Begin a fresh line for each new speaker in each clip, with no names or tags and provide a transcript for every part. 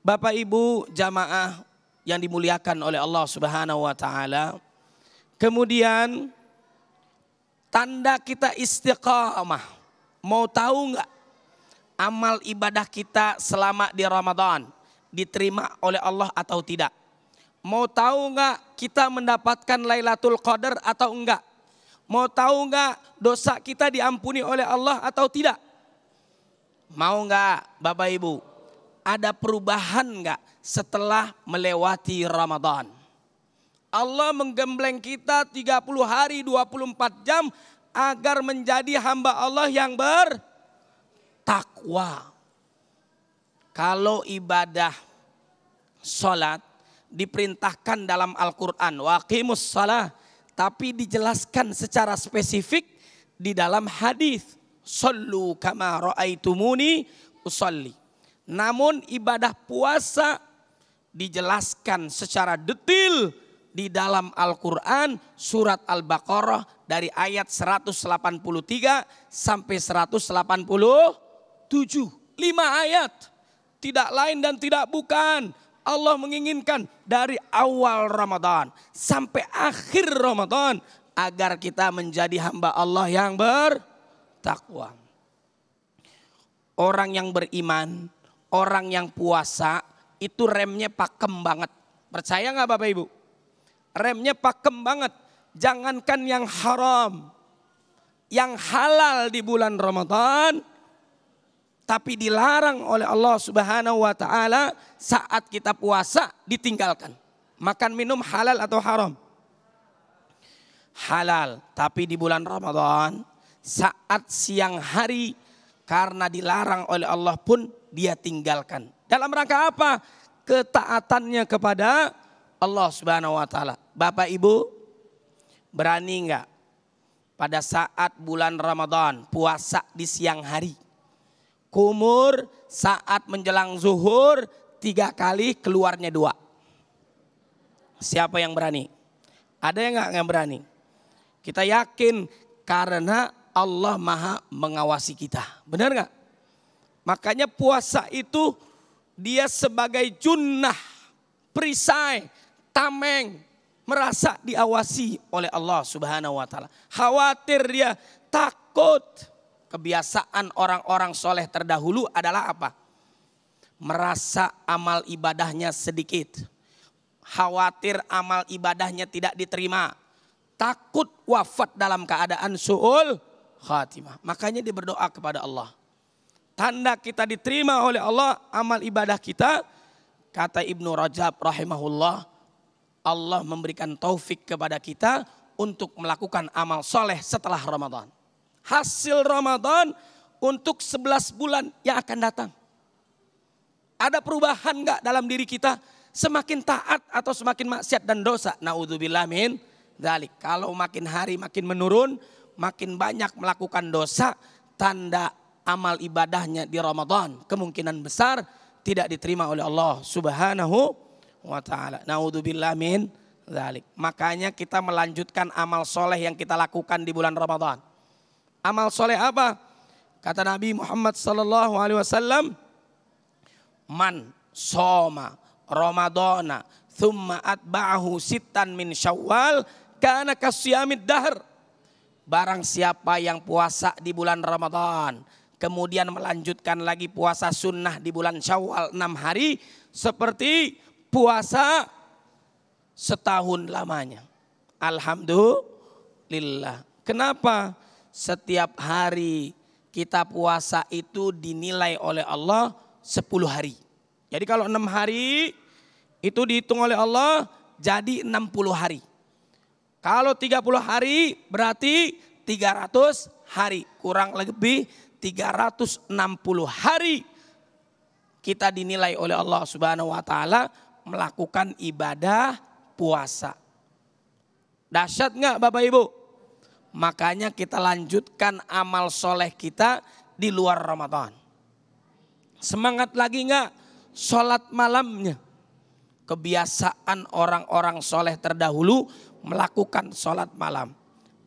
Bapak Ibu jamaah yang dimuliakan oleh Allah Subhanahu wa taala. Kemudian tanda kita istiqamah. Mau tahu enggak amal ibadah kita selama di Ramadan diterima oleh Allah atau tidak? Mau tahu enggak kita mendapatkan Lailatul Qadar atau enggak? Mau tahu enggak dosa kita diampuni oleh Allah atau tidak? Mau enggak Bapak Ibu? Ada perubahan enggak setelah melewati Ramadan? Allah menggembleng kita 30 hari 24 jam agar menjadi hamba Allah yang bertakwa. Kalau ibadah salat diperintahkan dalam Al-Quran, waqimus shalah, tapi dijelaskan secara spesifik di dalam hadis, sallu kama ra'aitumuni usalli. Namun ibadah puasa dijelaskan secara detail di dalam Al-Quran surat Al-Baqarah dari ayat 183 sampai 187. 5 ayat, tidak lain dan tidak bukan. Allah menginginkan dari awal Ramadan sampai akhir Ramadan agar kita menjadi hamba Allah yang bertakwa. Orang yang beriman, orang yang puasa itu remnya pakem banget. Percaya nggak Bapak Ibu? Remnya pakem banget. Jangankan yang haram, yang halal di bulan Ramadan, tapi dilarang oleh Allah Subhanahu wa taala saat kita puasa ditinggalkan. Makan minum halal atau haram? Halal, tapi di bulan Ramadan saat siang hari karena dilarang oleh Allah pun dia tinggalkan. Dalam rangka apa? Ketaatannya kepada Allah Subhanahu wa taala. Bapak Ibu, berani enggak pada saat bulan Ramadan puasa di siang hari? Kumur saat menjelang zuhur 3 kali, keluarnya 2. Siapa yang berani? Ada yang enggak yang berani? Kita yakin karena Allah Maha mengawasi kita. Benar enggak? Makanya puasa itu dia sebagai junnah, perisai, tameng, merasa diawasi oleh Allah Subhanahu wa taala. Khawatir dia, takut. Kebiasaan orang-orang soleh terdahulu adalah apa? Merasa amal ibadahnya sedikit. Khawatir amal ibadahnya tidak diterima. Takut wafat dalam keadaan su'ul khatimah. Makanya dia berdoa kepada Allah. Tanda kita diterima oleh Allah amal ibadah kita, kata Ibnu Rajab rahimahullah, Allah memberikan taufik kepada kita untuk melakukan amal soleh setelah Ramadan. Hasil Ramadan untuk 11 bulan yang akan datang. Ada perubahan enggak dalam diri kita? Semakin taat atau semakin maksiat dan dosa? Naudzubillah min dzalik. Kalau makin hari makin menurun, makin banyak melakukan dosa, tanda amal ibadahnya di Ramadan kemungkinan besar tidak diterima oleh Allah Subhanahu wa taala. Naudzubillah min dzalik. Makanya kita melanjutkan amal soleh yang kita lakukan di bulan Ramadan. Amal soleh apa? Kata Nabi Muhammad sallallahu alaihi wasallam, man soma Ramadana thumma atba'ahu sittan min Syawal kana kasyamid dahr. Barang siapa yang puasa di bulan Ramadan, kemudian melanjutkan lagi puasa sunnah di bulan Syawal 6 hari, seperti puasa setahun lamanya. Alhamdulillah. Kenapa? Setiap hari kita puasa itu dinilai oleh Allah 10 hari. Jadi kalau 6 hari itu dihitung oleh Allah jadi 60 hari. Kalau 30 hari berarti 300 hari. Kurang lebih 360 hari kita dinilai oleh Allah Subhanahu wa taala melakukan ibadah puasa. Dahsyat enggak Bapak Ibu? Makanya kita lanjutkan amal soleh kita di luar Ramadan. Semangat lagi enggak? Sholat malamnya. Kebiasaan orang-orang soleh terdahulu melakukan sholat malam.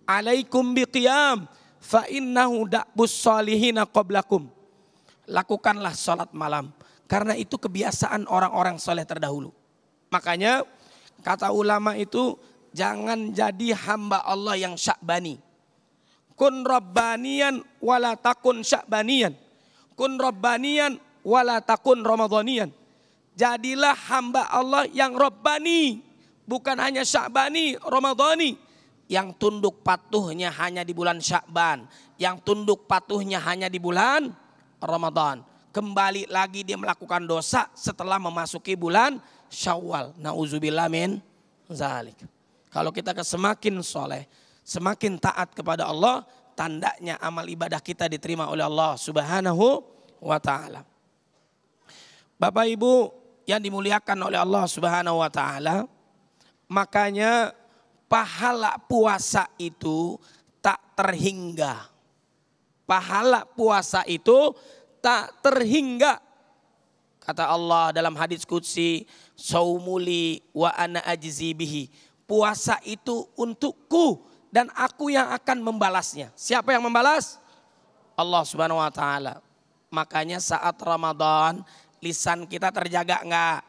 Alaikum biqiyam fa innahu da'bus salihina qablakum. Lakukanlah sholat malam. Karena itu kebiasaan orang-orang soleh terdahulu. Makanya kata ulama itu jangan jadi hamba Allah yang sya'bani. Kun rabbaniyan wala takun sya'baniyan. Kun rabbaniyan wala takun ramadhaniyan. Jadilah hamba Allah yang rabbani. Bukan hanya sya'bani, ramadhani. Yang tunduk patuhnya hanya di bulan Sya'ban. Yang tunduk patuhnya hanya di bulan Ramadan. Kembali lagi dia melakukan dosa setelah memasuki bulan Syawal. Nauzubillah min zalik. Kalau kita semakin soleh, semakin taat kepada Allah, tandanya amal ibadah kita diterima oleh Allah Subhanahu wa ta'ala. Bapak Ibu yang dimuliakan oleh Allah Subhanahu wa ta'ala, makanya pahala puasa itu tak terhingga. Pahala puasa itu tak terhingga. Kata Allah dalam hadis qudsi, saumuli wa ana ajzi bihi. Puasa itu untukku dan aku yang akan membalasnya. Siapa yang membalas? Allah Subhanahu wa taala. Makanya saat Ramadan lisan kita terjaga enggak?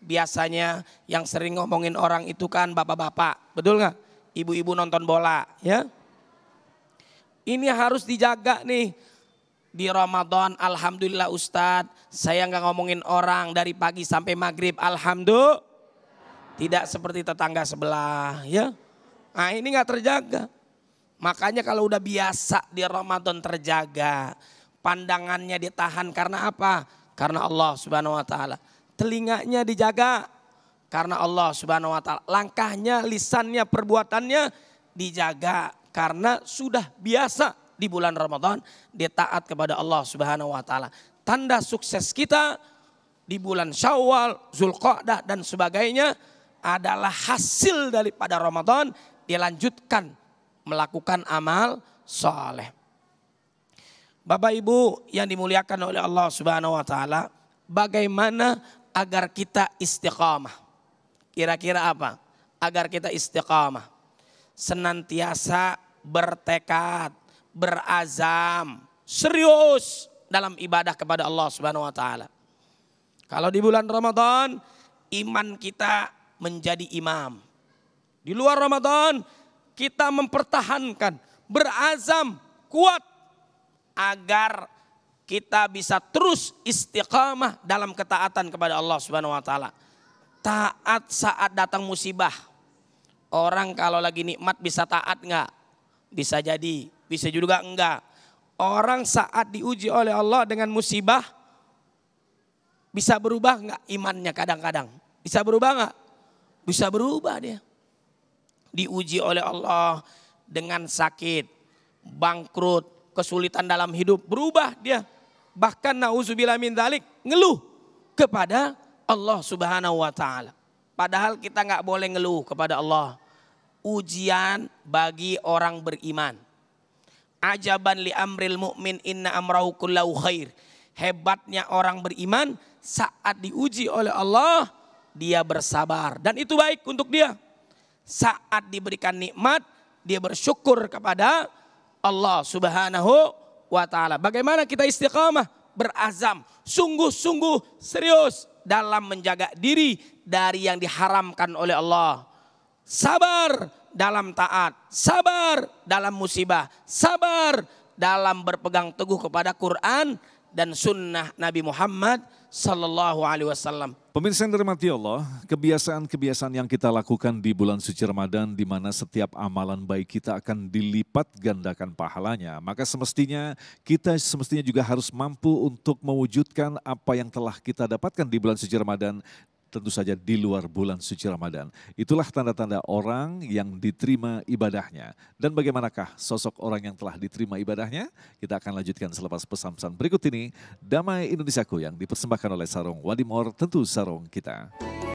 Biasanya yang sering ngomongin orang itu kan bapak-bapak, betul enggak? Ibu-ibu nonton bola, ya. Ini harus dijaga nih. Di Ramadan, alhamdulillah Ustadz, saya nggak ngomongin orang dari pagi sampai maghrib, alhamdulillah. Tidak seperti tetangga sebelah, ya. Nah ini nggak terjaga. Makanya kalau udah biasa di Ramadan terjaga, pandangannya ditahan karena apa? Karena Allah Subhanahu Wa Taala. Telinganya dijaga karena Allah Subhanahu Wa Taala. Langkahnya, lisannya, perbuatannya dijaga karena sudah biasa. Di bulan Ramadan dia taat kepada Allah Subhanahu wa taala. Tanda sukses kita di bulan Syawal, Zulqa'dah dan sebagainya adalah hasil daripada Ramadan dia lanjutkan melakukan amal soleh. Bapak Ibu yang dimuliakan oleh Allah Subhanahu wa taala, bagaimana agar kita istiqamah? Kira-kira apa? Agar kita istiqamah. Senantiasa bertekad, berazam, serius dalam ibadah kepada Allah Subhanahu wa taala. Kalau di bulan Ramadan iman kita menjadi imam. Di luar Ramadan kita mempertahankan, berazam, kuat agar kita bisa terus istiqamah dalam ketaatan kepada Allah Subhanahu wa taala. Taat saat datang musibah. Orang kalau lagi nikmat bisa taat enggak? Bisa jadi, bisa juga enggak. Orang saat diuji oleh Allah dengan musibah bisa berubah enggak imannya kadang-kadang? Bisa berubah enggak? Bisa berubah dia. Diuji oleh Allah dengan sakit, bangkrut, kesulitan dalam hidup, berubah dia. Bahkan nauzubillah min dzalik, ngeluh kepada Allah Subhanahu wa taala. Padahal kita enggak boleh ngeluh kepada Allah. Ujian bagi orang beriman. Ajaban li amril mu'min inna amrahu kullahu khair. Hebatnya orang beriman saat diuji oleh Allah dia bersabar dan itu baik untuk dia. Saat diberikan nikmat dia bersyukur kepada Allah Subhanahu wa taala. Bagaimana kita istiqamah? Berazam, sungguh-sungguh serius dalam menjaga diri dari yang diharamkan oleh Allah. Sabar dalam taat, sabar dalam musibah, sabar dalam berpegang teguh kepada Quran dan sunnah Nabi Muhammad sallallahu alaihi wasallam.
Pemirsa yang dirahmati Allah, kebiasaan-kebiasaan yang kita lakukan di bulan suci Ramadan di mana setiap amalan baik kita akan dilipat gandakan pahalanya, maka kita semestinya juga harus mampu untuk mewujudkan apa yang telah kita dapatkan di bulan suci Ramadan. Tentu saja di luar bulan suci Ramadan. Itulah tanda-tanda orang yang diterima ibadahnya. Dan bagaimanakah sosok orang yang telah diterima ibadahnya? Kita akan lanjutkan selepas pesan-pesan berikut ini. Damai Indonesiaku yang dipersembahkan oleh Sarung Wadimor, tentu sarung kita.